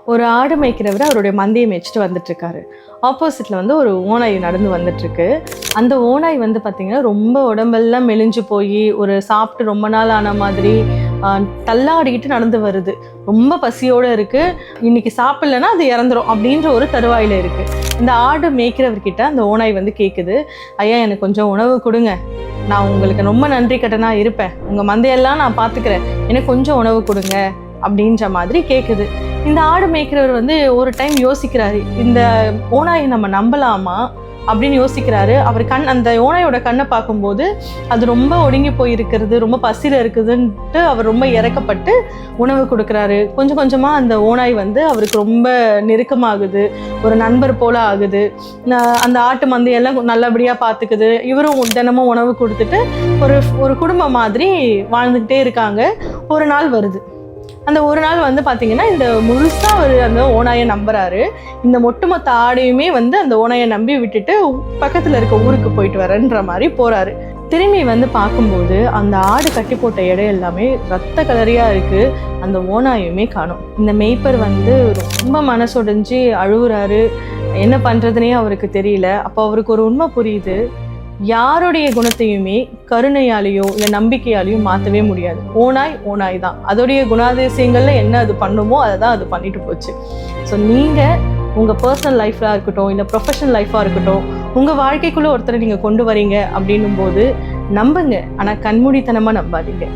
ஒரு ஆடு மேய்க்கிறவர் அவருடைய மந்தையை மேய்ச்சிட்டு வந்துட்டுருக்காரு. ஆப்போசிட்டில் வந்து ஒரு ஓநாய் நடந்து வந்துட்டுருக்கு. அந்த ஓநாய் வந்து பார்த்திங்கன்னா ரொம்ப உடம்பெல்லாம் மெலிஞ்சு போய் ஒரு சாப்பிட்டு ரொம்ப நாள் ஆன மாதிரி தள்ளாடிக்கிட்டு நடந்து வருது. ரொம்ப பசியோடு இருக்குது. இன்றைக்கி சாப்பிட்லன்னா அது இறந்துரும் அப்படின்ற ஒரு தருவாயில் இருக்குது. இந்த ஆடு மேய்க்கிறவர்கிட்ட அந்த ஓநாய் வந்து கேட்குது, ஐயா எனக்கு கொஞ்சம் உணவு கொடுங்க, நான் உங்களுக்கு ரொம்ப நன்றி கடனாக இருப்பேன், உங்கள் மந்தையெல்லாம் நான் பார்த்துக்கிறேன், எனக்கு கொஞ்சம் உணவு கொடுங்க அப்படின்ற மாதிரி கேட்குது. இந்த ஆடு மேய்க்கிறவர் வந்து ஒரு டைம் யோசிக்கிறாரு, இந்த ஓநாயை நம்ம நம்பலாமா அப்படின்னு யோசிக்கிறாரு. அவர் அந்த ஓநாயோட கண்ணை பார்க்கும்போது அது ரொம்ப ஒடுங்கி போயிருக்கிறது, ரொம்ப பசியில் இருக்குதுன்ட்டு அவர் ரொம்ப இறக்கப்பட்டு உணவு கொடுக்குறாரு. கொஞ்சம் கொஞ்சமாக அந்த ஓநாய் வந்து அவருக்கு ரொம்ப நெருக்கமாகுது, ஒரு நண்பர் போல ஆகுது. அந்த ஆட்டு மந்தையெல்லாம் நல்லபடியாக பார்த்துக்குது. இவரும் தினமும் உணவு கொடுத்துட்டு ஒரு குடும்பம் மாதிரி வாழ்ந்துக்கிட்டே இருக்காங்க. ஒரு நாள் வருது. அந்த ஒரு நாள் வந்து பார்த்தீங்கன்னா இந்த முழுசாக அவர் அந்த ஓநாயை நம்புறாரு. இந்த ஒட்டுமொத்த ஆடையுமே வந்து அந்த ஓநாயை நம்பி விட்டுட்டு பக்கத்தில் இருக்க ஊருக்கு போயிட்டு வரேன்ற மாதிரி போகிறாரு. திரும்பி வந்து பார்க்கும்போது அந்த ஆடு கட்டி போட்ட இடம் எல்லாமே ரத்த கலரியாக இருக்குது. அந்த ஓநாயுமே காணும். இந்த மேய்ப்பர் வந்து ரொம்ப மனசொடைஞ்சு அழுகுறாரு. என்ன பண்ணுறதுனே அவருக்கு தெரியல. அப்போ அவருக்கு ஒரு உண்மை புரியுது, யாருடைய குணத்தையுமே கருணையாலேயோ இல்லை நம்பிக்கையாலேயோ மாற்றவே முடியாது. ஓநாய் தான். அதோடைய குணாதிசயங்கள்ல என்ன அது பண்ணுமோ அதை தான் அது பண்ணிட்டு போச்சு. ஸோ நீங்கள் உங்கள் பர்சனல் லைஃப்பாக இருக்கட்டும் இல்லை ப்ரொஃபஷனல் லைஃபாக இருக்கட்டும், உங்கள் வாழ்க்கைக்குள்ளே ஒருத்தரை நீங்கள் கொண்டு வரீங்க அப்படின்னும் போது நம்புங்க, ஆனால் கண்மூடித்தனமாக நம்பாதீங்க.